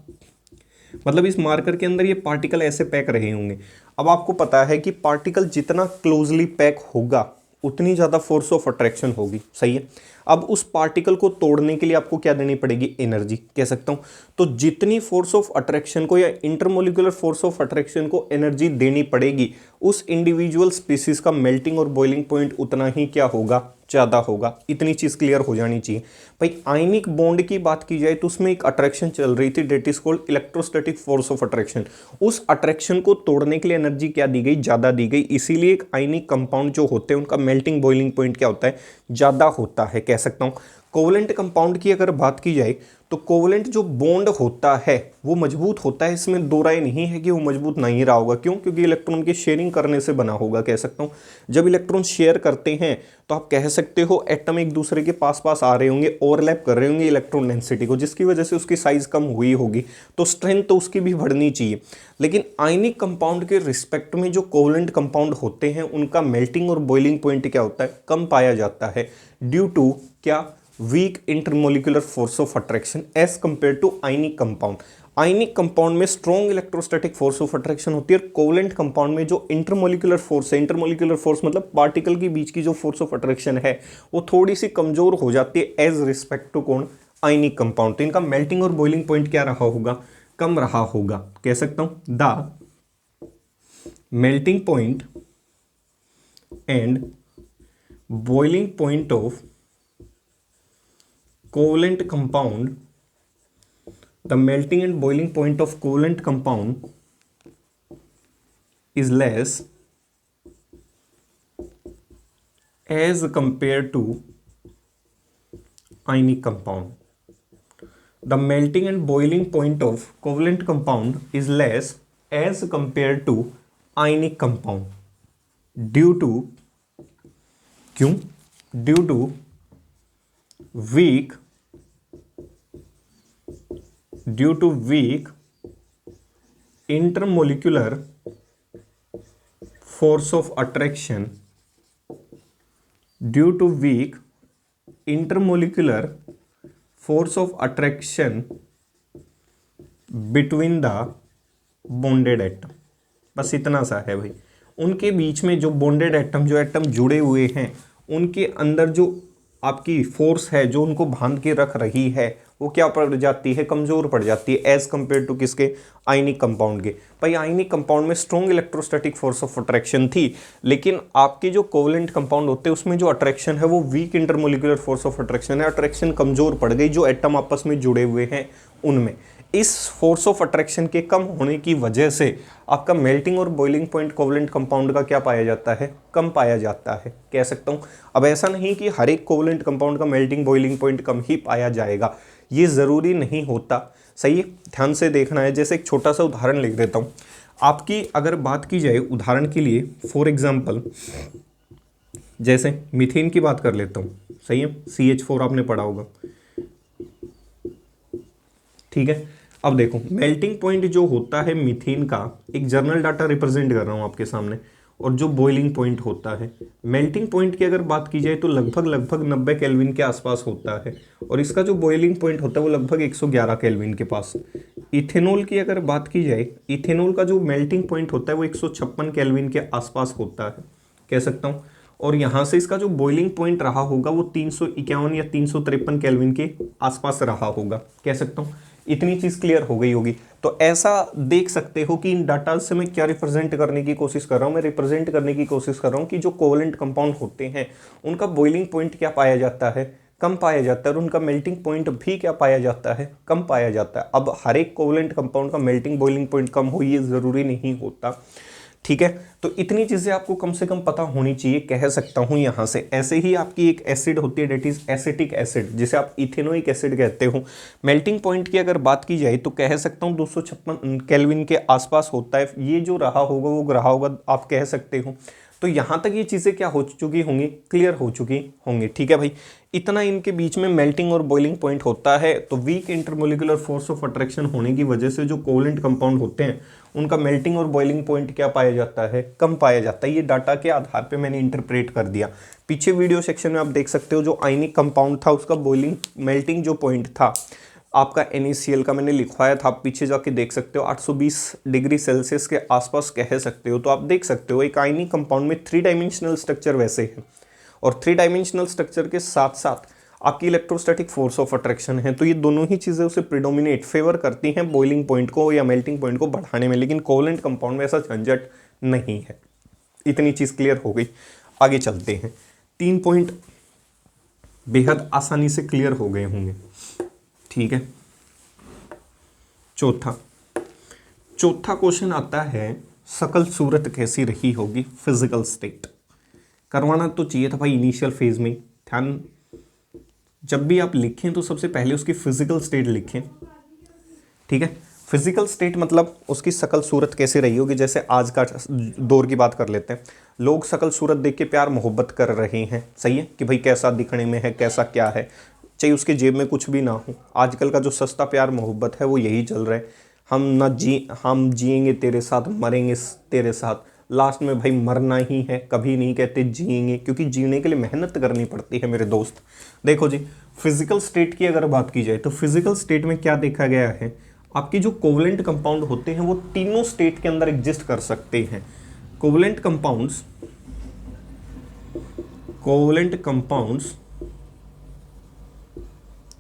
मतलब इस मार्कर के अंदर ये पार्टिकल ऐसे पैक रहे होंगे। अब आपको पता है कि पार्टिकल जितना क्लोजली पैक होगा उतनी ज़्यादा फोर्स ऑफ अट्रैक्शन होगी, सही है। अब उस पार्टिकल को तोड़ने के लिए आपको क्या देनी पड़ेगी, एनर्जी, कह सकता हूँ। तो जितनी फोर्स ऑफ अट्रैक्शन को या इंटरमोलिकुलर फोर्स ऑफ अट्रैक्शन को एनर्जी देनी पड़ेगी, उस इंडिविजुअल स्पीसीज का मेल्टिंग और बॉइलिंग पॉइंट उतना ही क्या होगा, ज़्यादा होगा। इतनी चीज़ क्लियर हो जानी चाहिए भाई। आयनिक बॉन्ड की बात की जाए तो उसमें एक अट्रैक्शन चल रही थी, that is called electrostatic force of attraction. उस अट्रैक्शन को तोड़ने के लिए एनर्जी क्या दी गई, ज़्यादा दी गई। इसीलिए एक आयनिक कंपाउंड जो होते हैं उनका मेल्टिंग बॉइलिंग पॉइंट क्या होता है, ज़्यादा होता है, कह सकता हूँ। कोवलेंट कंपाउंड की अगर बात की जाए तो कोवलेंट जो बॉन्ड होता है वो मजबूत होता है, इसमें दो राय नहीं है कि वो मजबूत नहीं रहा होगा। क्यों? क्योंकि इलेक्ट्रॉन की शेयरिंग करने से बना होगा, कह सकता हूँ। जब इलेक्ट्रॉन शेयर करते हैं तो आप कह सकते हो एटम एक दूसरे के पास पास आ रहे होंगे, ओवरलैप कर रहे होंगे इलेक्ट्रॉन डेंसिटी को, जिसकी वजह से उसकी साइज कम हुई होगी, तो स्ट्रेंथ तो उसकी भी बढ़नी चाहिए। लेकिन आयनिक कंपाउंड के रिस्पेक्ट में जो कोवलेंट कंपाउंड होते हैं उनका मेल्टिंग और बॉइलिंग पॉइंट क्या होता है? कम पाया जाता है, ड्यू टू क्या? Weak intermolecular force of attraction as compare to ionic compound. Ionic compound में strong electrostatic force of attraction होती है, कोवलेंट कंपाउंड में जो इंटरमोलिकुलर फोर्स है, इंटरमोलिकुलर फोर्स मतलब पार्टिकल के बीच की जो फोर्स ऑफ अट्रैक्शन है वो थोड़ी सी कमजोर हो जाती है एज रिस्पेक्ट टू कौन? Ionic compound. तो इनका मेल्टिंग और बॉइलिंग पॉइंट क्या रहा होगा? कम रहा होगा, कह सकता हूं the melting point and boiling point of covalent compound, the melting and boiling point of covalent compound is less as compared to ionic compound. The melting and boiling point of covalent compound is less as compared to ionic compound due to क्यों? Due to weak intermolecular force of attraction, due to weak intermolecular force of attraction between the bonded atom। बस इतना सा है भाई, उनके बीच में जो bonded atom, जो एटम जुड़े हुए हैं उनके अंदर जो आपकी फोर्स है जो उनको बांध के रख रही है वो क्या पड़ जाती है? कमजोर पड़ जाती है एज कंपेयर टू किसके? आयनिक कंपाउंड के। भाई आयनिक कंपाउंड में strong electrostatic force of attraction थी, लेकिन आपके जो कोवलेंट कंपाउंड होते हैं उसमें जो अट्रैक्शन है वो weak intermolecular force of attraction है, अट्रैक्शन कमजोर पड़ गई जो एटम आपस में जुड़े हुए हैं उनमें। इस फोर्स ऑफ अट्रैक्शन के कम होने की वजह से आपका मेल्टिंग और बॉइलिंग पॉइंट कोवलेंट कंपाउंड का क्या पाया जाता है? कम पाया जाता है, कह सकता हूं। अब ऐसा नहीं कि हर एक कोवलेंट कंपाउंड का मेल्टिंग बॉइलिंग पॉइंट कम ही पाया जाएगा, ये ज़रूरी नहीं होता। सही है, ध्यान से देखना है। जैसे एक छोटा सा उदाहरण लिख देता हूँ आपकी, अगर बात की जाए उदाहरण के लिए, फॉर एग्जाम्पल जैसे मीथेन की बात कर लेता हूँ। सही है, CH4 आपने पढ़ा होगा, ठीक है। अब देखो मेल्टिंग पॉइंट जो होता है मीथेन का, एक जर्नल डाटा रिप्रेजेंट कर रहा हूं आपके सामने, और जो बॉइलिंग पॉइंट होता है, मेल्टिंग पॉइंट की अगर बात की जाए तो लगभग 90 केल्विन के आसपास होता है, और इसका जो बॉइलिंग पॉइंट होता है वो लगभग 111 केल्विन के पास। इथेनॉल की अगर बात की जाए, इथेनॉल का जो मेल्टिंग पॉइंट होता है वो 156 केल्विन के आसपास होता है, कह सकता हूँ। और यहाँ से इसका जो बॉइलिंग पॉइंट रहा होगा वो 351 या 353 केल्विन के आसपास रहा होगा, कह सकता हूँ। इतनी चीज क्लियर हो गई होगी। तो ऐसा देख सकते हो कि इन डाटा से मैं क्या रिप्रेजेंट करने की कोशिश कर रहा हूँ? मैं रिप्रेजेंट करने की कोशिश कर रहा हूँ कि जो कोवलेंट कंपाउंड होते हैं उनका बॉइलिंग पॉइंट क्या पाया जाता है? कम पाया जाता है, और उनका मेल्टिंग पॉइंट भी क्या पाया जाता है? कम पाया जाता है। अब हर एक कोवलेंट कंपाउंड का मेल्टिंग बॉइलिंग पॉइंट कम हो ये जरूरी नहीं होता, ठीक है। तो इतनी चीजें आपको कम से कम पता होनी चाहिए, कह सकता हूं यहां से। ऐसे ही आपकी एक एसिड होती है, डेट इज एसिटिक एसिड, जिसे आप इथेनोइक एसिड कहते हो। मेल्टिंग पॉइंट की अगर बात की जाए तो कह सकता हूं 256 केल्विन के आसपास होता है। ये जो रहा होगा वो रहा होगा, आप कह सकते हो। तो यहां तक ये चीजें क्या हो चुकी होंगी? क्लियर हो चुकी होंगी, ठीक है भाई। इतना इनके बीच में मेल्टिंग और बॉइलिंग पॉइंट होता है। तो weak intermolecular force of attraction होने की वजह से जो कोवलेंट कंपाउंड होते हैं उनका मेल्टिंग और बॉइलिंग पॉइंट क्या पाया जाता है? कम पाया जाता है। ये डाटा के आधार पे मैंने इंटरप्रेट कर दिया। पीछे वीडियो सेक्शन में आप देख सकते हो जो आयनिक कंपाउंड था उसका बॉइलिंग मेल्टिंग जो पॉइंट था आपका NaCl का मैंने लिखवाया था, आप पीछे जाके देख सकते हो 820 डिग्री सेल्सियस के आसपास कह सकते हो। तो आप देख सकते हो एक आयनिक कंपाउंड में 3 डायमेंशनल स्ट्रक्चर वैसे है, और 3 डायमेंशनल स्ट्रक्चर के साथ साथ आपकी इलेक्ट्रोस्टैटिक फोर्स ऑफ अट्रैक्शन है। तो ये दोनों ही चीज़ें उसे प्रिडोमिनेट फेवर करती हैं बॉइलिंग पॉइंट को या मेल्टिंग पॉइंट को बढ़ाने में। लेकिन कोवलेंट कंपाउंड में ऐसा झंझट नहीं है। इतनी चीज़ क्लियर हो गई, आगे चलते हैं। 3 पॉइंट बेहद आसानी से क्लियर हो गए होंगे, ठीक है। चौथा क्वेश्चन आता है, शकल सूरत कैसी रही होगी? फिजिकल स्टेट करवाना तो चाहिए था भाई इनिशियल फेज में, ध्यान जब भी आप लिखें तो सबसे पहले उसकी फिजिकल स्टेट लिखें, ठीक है। फिजिकल स्टेट मतलब उसकी शकल सूरत कैसे रही होगी। जैसे आज का दौर की बात कर लेते हैं, लोग शकल सूरत देख के प्यार मोहब्बत कर रहे हैं, सही है, कि भाई कैसा दिखने में है, कैसा क्या है, चाहिए उसके जेब में कुछ भी ना हो। आजकल का जो सस्ता प्यार मोहब्बत है वो यही चल रहा है। हम जिएंगे तेरे साथ, मरेंगे तेरे साथ, लास्ट में भाई मरना ही है, कभी नहीं कहते जिएंगे, क्योंकि जीने के लिए मेहनत करनी पड़ती है मेरे दोस्त। देखो जी, फिजिकल स्टेट की अगर बात की जाए तो फिजिकल स्टेट में क्या देखा गया है, आपकी जो कोवलेंट कंपाउंड होते हैं वो तीनों स्टेट के अंदर एग्जिस्ट कर सकते हैं। Covalent compounds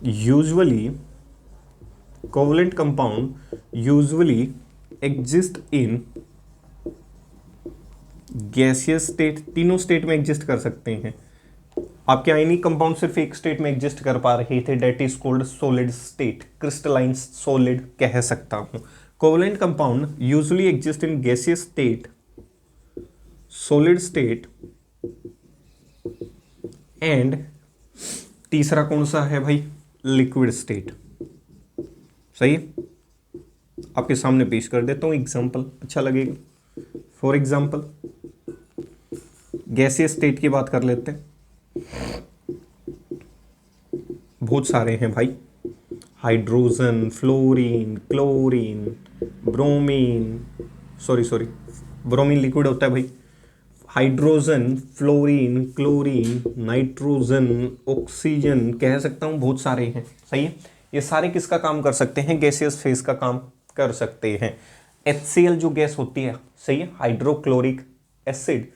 usually covalent compound usually exist in gaseous state, तीनों स्टेट में एग्जिस्ट कर सकते हैं। आपके आयनिक कंपाउंड सिर्फ एक स्टेट में एग्जिस्ट कर पा रहे थे, that is called solid state, crystalline solid कह सकता हूं। Covalent compound usually exist in gaseous state, solid state and तीसरा कौन सा है भाई, लिक्विड स्टेट। सही है, आपके सामने पेश कर देता हूं एग्जांपल, अच्छा लगेगा। फॉर एग्जांपल गैसियस स्टेट की बात कर लेते हैं, बहुत सारे हैं भाई, hydrogen, fluorine, chlorine, bromine, sorry bromine liquid होता है भाई, hydrogen, fluorine, chlorine, nitrogen, oxygen कह सकता हूं, बहुत सारे हैं, सही है। ये सारे किसका काम कर सकते हैं, गैसियस फेज का काम कर सकते हैं। HCl जो गैस होती है, सही है, हाइड्रोक्लोरिक एसिड,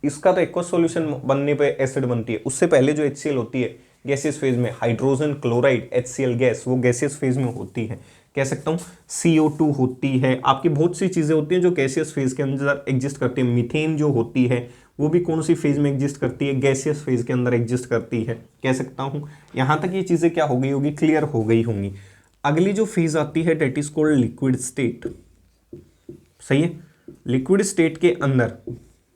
इसका तो एक्वस सॉल्यूशन बनने पे एसिड बनती है, उससे पहले जो HCl होती है गैसियस फेज में, हाइड्रोजन क्लोराइड HCl गैस, वो गैसियस फेज में होती है, कह सकता हूँ। CO2 होती है, आपकी बहुत सी चीजें होती हैं जो गैसियस फेज के अंदर एग्जिस्ट करती है। मीथेन जो होती है वो भी कौन सी फेज में एग्जिस्ट करती है, गैसियस फेज के अंदर एग्जिस्ट करती है, कह सकता हूँ। यहां तक ये चीजें क्या हो गई होगी, क्लियर हो गई होंगी। अगली जो फेज आती है that is called liquid state, सही है। लिक्विड स्टेट के अंदर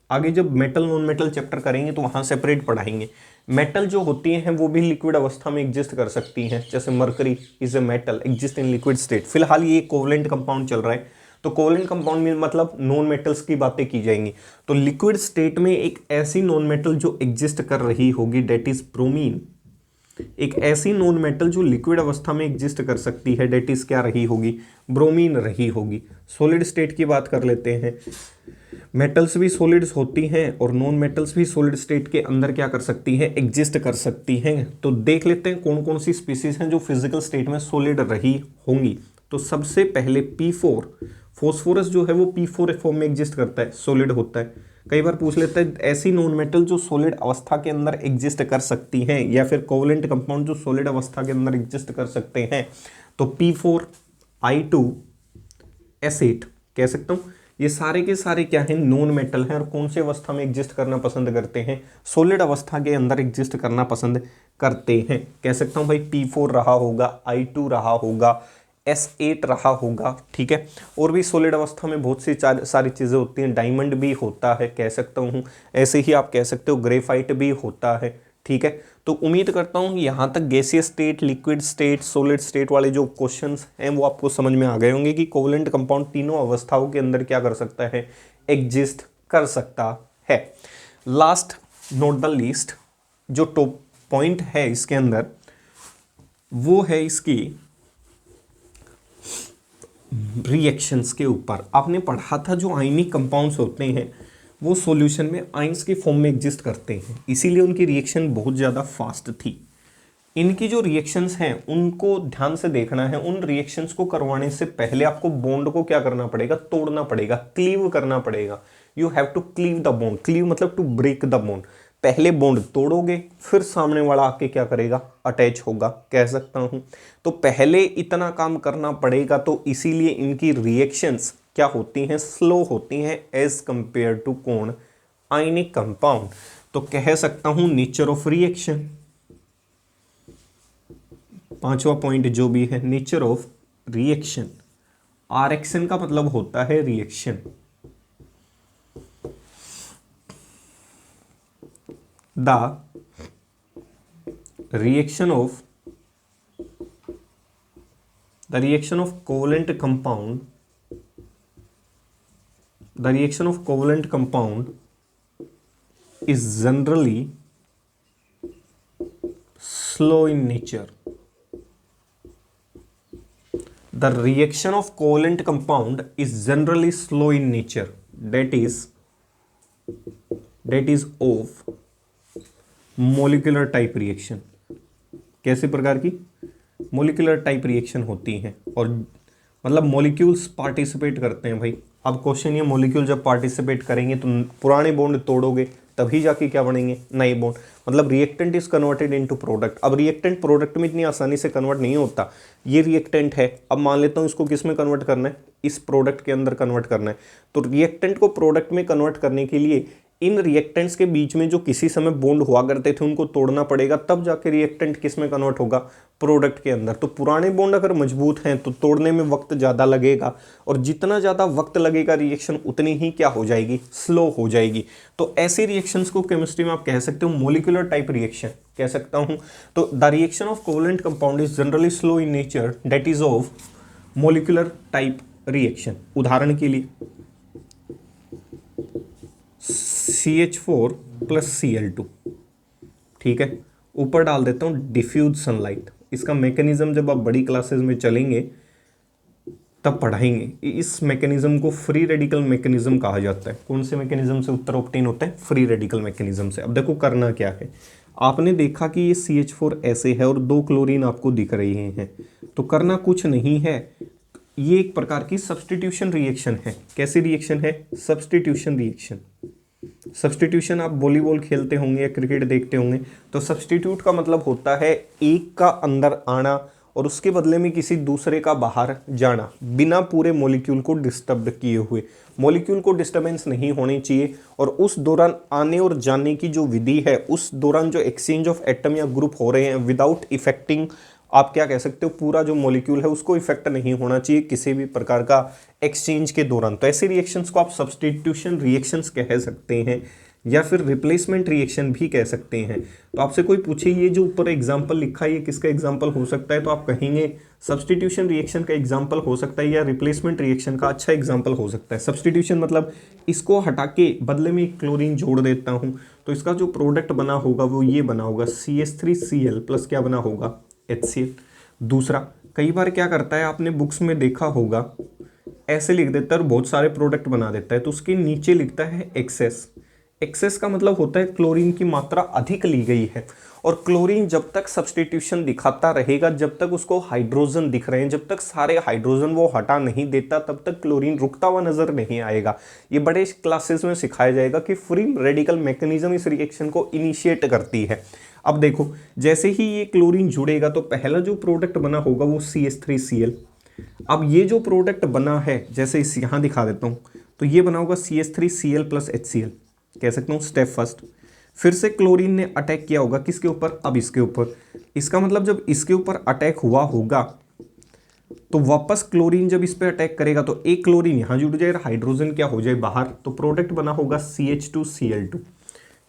आगे जब मेटल नॉन मेटल चैप्टर करेंगे तो वहां सेपरेट पढ़ाएंगे। मेटल जो होती हैं वो भी लिक्विड अवस्था में एग्जिस्ट कर सकती हैं, जैसे mercury is a metal exist in liquid state. फिलहाल ये कोवलेंट कंपाउंड चल रहा है, तो कोवलेंट कंपाउंड में मतलब नॉन मेटल्स की बातें की जाएंगी। तो लिक्विड स्टेट में एक ऐसी नॉन मेटल जो एग्जिस्ट कर रही होगी डेट इज ब्रोमीन, एक ऐसी नॉन मेटल जो लिक्विड अवस्था में एग्जिस्ट कर सकती है डेट इज क्या रही होगी, ब्रोमीन रही होगी। सॉलिड स्टेट की बात कर लेते हैं, मेटल्स भी सॉलिड्स होती हैं और नॉन मेटल्स भी सॉलिड स्टेट के अंदर क्या कर सकती हैं, एग्जिस्ट कर सकती हैं। तो देख लेते हैं कौन कौन सी स्पीसीज हैं जो फिजिकल स्टेट में सॉलिड रही होंगी। तो सबसे पहले P4, फॉस्फोरस जो है वो P4 फॉर्म में एग्जिस्ट करता है, सॉलिड होता है। कई बार पूछ लेता है ऐसी नॉन मेटल जो सॉलिड अवस्था के अंदर एग्जिस्ट कर सकती हैं, या फिर कोवलेंट कंपाउंड जो सॉलिड अवस्था के अंदर एग्जिस्ट कर सकते हैं। तो P4, I2, S8 कह सकता हूं। ये सारे के सारे क्या हैं, नॉन मेटल हैं, और कौन सी अवस्था में एग्जिस्ट करना पसंद करते हैं, सॉलिड अवस्था के अंदर एग्जिस्ट करना पसंद करते हैं। कह सकता हूं भाई P4 रहा होगा, I2 रहा होगा, S8 रहा होगा, ठीक है। और भी सॉलिड अवस्था में बहुत सी सारी चीज़ें होती हैं, डायमंड भी होता है, कह सकता हूँ। ऐसे ही आप कह सकते हो ग्रेफाइट भी होता है, ठीक है। तो उम्मीद करता हूँ यहाँ तक gaseous state, liquid state, solid state वाले जो क्वेश्चंस हैं वो आपको समझ में आ गए होंगे कि कोवलेंट कंपाउंड तीनों अवस्थाओं के अंदर क्या कर सकता है, एग्जिस्ट कर सकता है। लास्ट नॉट द लीस्ट जो टॉप पॉइंट है इसके अंदर वो है इसकी रिएक्शंस के ऊपर। आपने पढ़ा था जो आयनिक कंपाउंड्स होते हैं वो सॉल्यूशन में आयंस के फॉर्म में एग्जिस्ट करते हैं, इसीलिए उनकी रिएक्शन बहुत ज़्यादा फास्ट थी। इनकी जो रिएक्शंस हैं उनको ध्यान से देखना है। उन रिएक्शंस को करवाने से पहले आपको बॉन्ड को क्या करना पड़ेगा, तोड़ना पड़ेगा, क्लीव करना पड़ेगा। You have to cleave the bond, cleave मतलब टू ब्रेक द बॉन्ड। पहले बॉन्ड तोड़ोगे फिर सामने वाला आके क्या करेगा, अटैच होगा, कह सकता हूं। तो पहले इतना काम करना पड़ेगा, तो इसीलिए इनकी रिएक्शंस क्या होती हैं, स्लो होती हैं एज कंपेयर टू कौन, आयनिक कंपाउंड। तो कह सकता हूं नेचर ऑफ रिएक्शन, पांचवा पॉइंट जो भी है नेचर ऑफ रिएक्शन। आरएक्शन का मतलब होता है reaction. The reaction of covalent compound is generally slow in nature. The reaction of covalent compound is generally slow in nature. That is of molecular type reaction. कैसे प्रकार की मोलिकुलर टाइप रिएक्शन होती हैं, और मतलब मॉलिक्यूल्स पार्टिसिपेट करते हैं भाई। अब क्वेश्चन ये, मॉलिक्यूल जब पार्टिसिपेट करेंगे तो पुराने बॉन्ड तोड़ोगे तभी जाके क्या बनेंगे, नए बॉन्ड। मतलब reactant is converted into product. अब रिएक्टेंट प्रोडक्ट में इतनी आसानी से कन्वर्ट नहीं होता। ये रिएक्टेंट है, अब मान लेता हूँ इसको किस में कन्वर्ट करना है, इस प्रोडक्ट के अंदर कन्वर्ट करना है। तो रिएक्टेंट को प्रोडक्ट में कन्वर्ट करने के लिए इन रिएक्टेंट्स के बीच में जो किसी समय बॉन्ड हुआ करते थे उनको तोड़ना पड़ेगा, तब जाके रिएक्टेंट किस में कन्वर्ट होगा, प्रोडक्ट के अंदर। तो पुराने बॉन्ड अगर मजबूत हैं तो तोड़ने में वक्त ज़्यादा लगेगा, और जितना ज़्यादा वक्त लगेगा रिएक्शन उतनी ही क्या हो जाएगी, स्लो हो जाएगी। तो ऐसे रिएक्शंस को केमिस्ट्री में आप कह सकते हो मोलिकुलर टाइप रिएक्शन कह सकता हूँ। तो the reaction of covalent compound is generally slow in nature, that is of molecular type reaction. उदाहरण के लिए CH4 प्लस Cl2, ठीक है। ऊपर डाल देता हूँ डिफ्यूज सनलाइट। इसका मैकेनिज्म जब आप बड़ी क्लासेस में चलेंगे तब पढ़ाएंगे। इस मैकेनिज्म को फ्री रेडिकल मैकेनिज्म कहा जाता है। कौन से मैकेनिज्म से उत्तर ऑब्टेन होता है, फ्री रेडिकल मैकेनिज्म से। अब देखो करना क्या है, आपने देखा कि ये CH4 ऐसे है और 2 क्लोरीन आपको दिख रही हैं, तो करना कुछ नहीं है, ये एक प्रकार की सब्स्टिट्यूशन रिएक्शन है। कैसी रिएक्शन है, सब्स्टिट्यूशन रिएक्शन। सब्स्टिट्यूशन आप वॉलीबॉल खेलते होंगे या क्रिकेट देखते होंगे, तो सब्स्टिट्यूट का मतलब होता है एक का अंदर आना और उसके बदले में किसी दूसरे का बाहर जाना, बिना पूरे मॉलिक्यूल को डिस्टर्ब किए हुए। मॉलिक्यूल को डिस्टर्बेंस नहीं होनी चाहिए, और उस दौरान आने और जाने की जो विधि है, उस दौरान जो एक्सचेंज ऑफ एटम या ग्रुप हो रहे हैं विदाउट इफेक्टिंग, आप क्या कह सकते हो, पूरा जो मॉलिक्यूल है उसको इफेक्ट नहीं होना चाहिए किसी भी प्रकार का एक्सचेंज के दौरान। तो ऐसे रिएक्शंस को आप सब्स्टिट्यूशन रिएक्शंस कह सकते हैं, या फिर रिप्लेसमेंट रिएक्शन भी कह सकते हैं। तो आपसे कोई पूछे ये जो ऊपर एग्जाम्पल लिखा है ये किसका एग्जाम्पल हो सकता है, तो आप कहेंगे सब्स्टिट्यूशन रिएक्शन का एग्जाम्पल हो सकता है, या रिप्लेसमेंट रिएक्शन का अच्छा एग्जाम्पल हो सकता है। सब्स्टिट्यूशन मतलब इसको हटा के बदले में एक क्लोरीन जोड़ देता हूँ, तो इसका जो प्रोडक्ट बना होगा वो ये बना होगा CH3Cl प्लस क्या बना होगा, HCl। दूसरा, कई बार क्या करता है, आपने बुक्स में देखा होगा, ऐसे लिख देता है और बहुत सारे प्रोडक्ट बना देता है, तो उसके नीचे लिखता है एक्सेस। एक्सेस का मतलब होता है क्लोरीन की मात्रा अधिक ली गई है, और क्लोरीन जब तक सब्स्टिट्यूशन दिखाता रहेगा, जब तक उसको हाइड्रोजन दिख रहे हैं, जब तक सारे हाइड्रोजन वो हटा नहीं देता, तब तक क्लोरीन रुकता हुआ नजर नहीं आएगा। ये बड़े क्लासेस में सिखाया जाएगा कि फ्री रेडिकल मैकेनिज्म इस रिएक्शन को इनिशिएट करती है। अब देखो, जैसे ही ये क्लोरीन जुड़ेगा तो पहला जो प्रोडक्ट बना होगा वो CH3Cl। अब ये जो प्रोडक्ट बना है, जैसे इस यहाँ दिखा देता हूँ, तो ये बना होगा CH3Cl प्लस HCl, कह सकता हूँ स्टेप फर्स्ट। फिर से क्लोरीन ने अटैक किया होगा किसके ऊपर, अब इसके ऊपर। इसका मतलब जब इसके ऊपर अटैक हुआ होगा तो वापस क्लोरीन जब इस पर अटैक करेगा तो एक क्लोरीन यहाँ जुड़ जाएगा, हाइड्रोजन क्या हो जाए बाहर, तो प्रोडक्ट बना होगा CH2Cl2।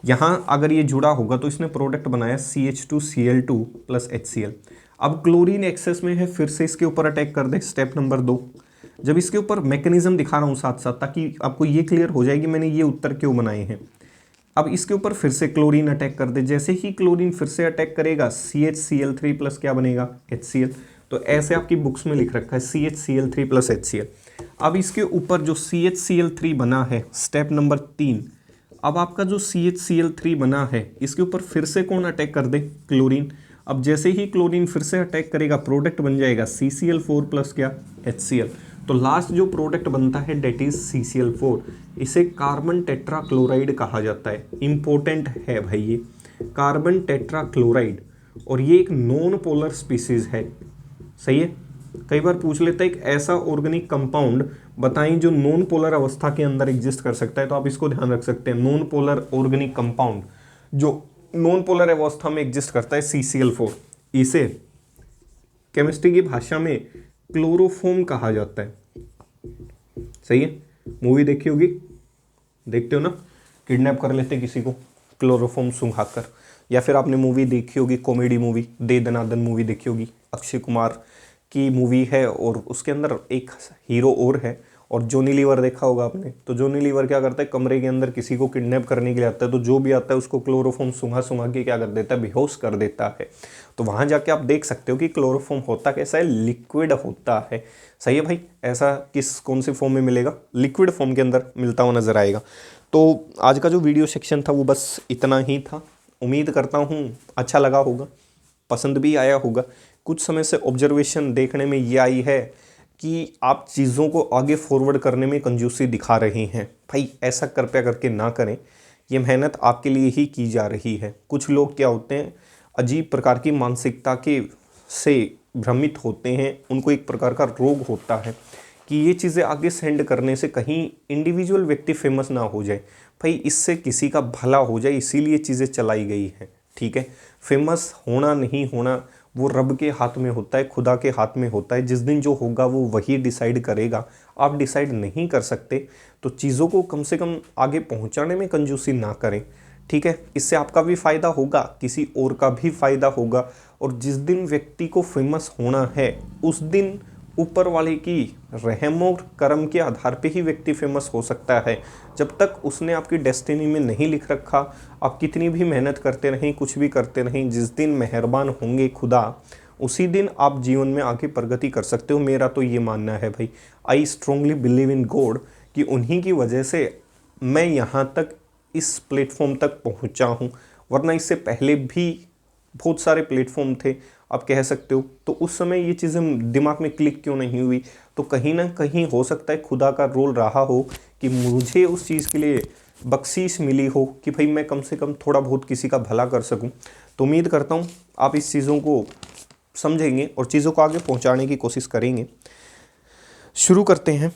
यहाँ अगर ये जुड़ा होगा तो इसने प्रोडक्ट बनाया CH2Cl2 प्लस HCl। अब क्लोरीन एक्सेस में है, फिर से इसके ऊपर अटैक कर दे, स्टेप नंबर 2। जब इसके ऊपर मैकेनिज्म दिखा रहा हूँ साथ साथ, ताकि आपको ये क्लियर हो जाएगी मैंने ये उत्तर क्यों बनाए हैं। अब इसके ऊपर फिर से क्लोरीन अटैक कर दे, जैसे ही क्लोरीन फिर से अटैक करेगा CHCl3 प्लस क्या बनेगा, HCl। तो ऐसे आपकी बुक्स में लिख रखा है CHCl3 प्लस HCl। अब इसके ऊपर जो CHCl3 बना है, स्टेप नंबर 3, अब आपका जो CHCl3 बना है इसके ऊपर फिर से कौन अटैक कर दे, क्लोरीन। अब जैसे ही क्लोरीन फिर से अटैक करेगा, प्रोडक्ट बन जाएगा CCl4 प्लस क्या, HCl। तो लास्ट जो प्रोडक्ट बनता है डेट इज CCl4। इसे कार्बन टेट्राक्लोराइड कहा जाता है। इंपॉर्टेंट है भाई ये कार्बन टेट्राक्लोराइड, और ये एक नॉन पोलर स्पीसीज है, सही है। कई बार पूछ लेता है एक ऐसा ऑर्गेनिक कंपाउंड बताएं जो नॉन पोलर अवस्था के अंदर एग्जिस्ट कर सकता है, तो आप इसको ध्यान रख सकते हैं। नॉन पोलर ऑर्गेनिक कंपाउंड जो नॉन पोलर अवस्था में एग्जिस्ट करता है CCl4, इसे केमिस्ट्री की भाषा में क्लोरोफॉर्म कहा जाता है, सही है। मूवी देखी होगी, देखते हो ना, किडनैप कर लेते किसी को क्लोरोफॉर्म सुंघाकर, या फिर आपने मूवी देखी होगी, कॉमेडी मूवी दे दनादन मूवी देखी होगी, अक्षय कुमार की मूवी है और उसके अंदर एक हीरो और है। और जॉनी लीवर देखा होगा आपने, तो जॉनी लीवर क्या करता है, कमरे के अंदर किसी को किडनैप करने के लिए आता है, तो जो भी आता है उसको क्लोरोफॉर्म सुंघा सुंघा के क्या कर देता है, बेहोश कर देता है। तो वहाँ जाके आप देख सकते हो कि क्लोरोफॉर्म होता कैसा है, लिक्विड होता है। सही है भाई, ऐसा कौन से फॉर्म में मिलेगा, लिक्विड फॉर्म के अंदर मिलता हुआ नजर आएगा। तो आज का जो वीडियो सेक्शन था वो बस इतना ही था। उम्मीद करता हूँ अच्छा लगा होगा, पसंद भी आया होगा। कुछ समय से ऑब्जर्वेशन देखने में ये आई है कि आप चीज़ों को आगे फॉरवर्ड करने में कंजूसी दिखा रहे हैं। भाई ऐसा कृपया करके ना करें, ये मेहनत आपके लिए ही की जा रही है। कुछ लोग क्या होते हैं, अजीब प्रकार की मानसिकता के से भ्रमित होते हैं, उनको एक प्रकार का रोग होता है कि ये चीज़ें आगे सेंड करने से कहीं इंडिविजुअल व्यक्ति फेमस ना हो जाए। भाई इससे किसी का भला हो जाए, इसीलिए चीज़ें चलाई गई हैं। ठीक है, फेमस होना नहीं होना वो रब के हाथ में होता है, खुदा के हाथ में होता है। जिस दिन जो होगा वो वही डिसाइड करेगा, आप डिसाइड नहीं कर सकते। तो चीज़ों को कम से कम आगे पहुंचाने में कंजूसी ना करें। ठीक है, इससे आपका भी फ़ायदा होगा, किसी और का भी फ़ायदा होगा। और जिस दिन व्यक्ति को फेमस होना है उस दिन ऊपर वाले की रहम और करम के आधार पे ही व्यक्ति फेमस हो सकता है। जब तक उसने आपकी डेस्टिनी में नहीं लिख रखा, आप कितनी भी मेहनत करते रहें, कुछ भी करते रहें, जिस दिन मेहरबान होंगे खुदा, उसी दिन आप जीवन में आगे प्रगति कर सकते हो। मेरा तो ये मानना है भाई, I strongly believe in God, कि उन्हीं की वजह से मैं यहाँ तक इस प्लेटफॉर्म तक पहुँचा हूँ। वरना इससे पहले भी बहुत सारे प्लेटफॉर्म थे, आप कह सकते हो। तो उस समय ये चीज़ें दिमाग में क्लिक क्यों नहीं हुई, तो कहीं ना कहीं हो सकता है खुदा का रोल रहा हो कि मुझे उस चीज़ के लिए बख्शीश मिली हो कि भाई मैं कम से कम थोड़ा बहुत किसी का भला कर सकूं। तो उम्मीद करता हूं आप इस चीज़ों को समझेंगे और चीज़ों को आगे पहुंचाने की कोशिश करेंगे। शुरू करते हैं।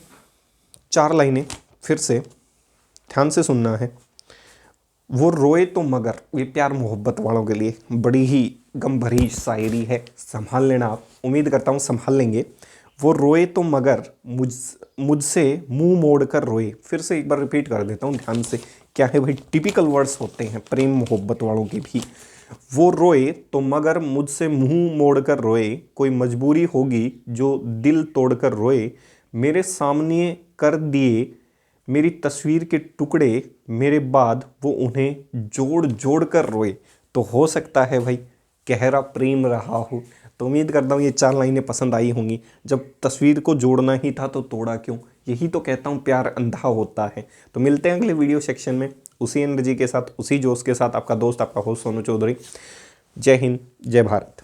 4 लाइनें फिर से ध्यान से सुनना है। वो रोए तो मगर, ये प्यार मोहब्बत वालों के लिए बड़ी ही गम भरी शायरी है, संभाल लेना आप। उम्मीद करता हूँ संभाल लेंगे। वो रोए तो मगर मुझसे मुंह मोड़ कर रोए। फिर से एक बार रिपीट कर देता हूँ ध्यान से। क्या है भाई, टिपिकल वर्ड्स होते हैं प्रेम मोहब्बत वालों के भी। वो रोए तो मगर मुझसे मुंह मोड़ कर रोए, कोई मजबूरी होगी जो दिल तोड़ कर रोए, मेरे सामने कर दिए मेरी तस्वीर के टुकड़े, मेरे बाद वो उन्हें जोड़ जोड़ कर रोए। तो हो सकता है भाई गहरा प्रेम रहा हो। तो उम्मीद करता हूँ ये 4 लाइनें पसंद आई होंगी। जब तस्वीर को जोड़ना ही था तो तोड़ा क्यों, यही तो कहता हूँ प्यार अंधा होता है। तो मिलते हैं अगले वीडियो सेक्शन में उसी एनर्जी के साथ, उसी जोश के साथ। आपका दोस्त, आपका होस्ट सोनू चौधरी। जय हिंद, जय भारत।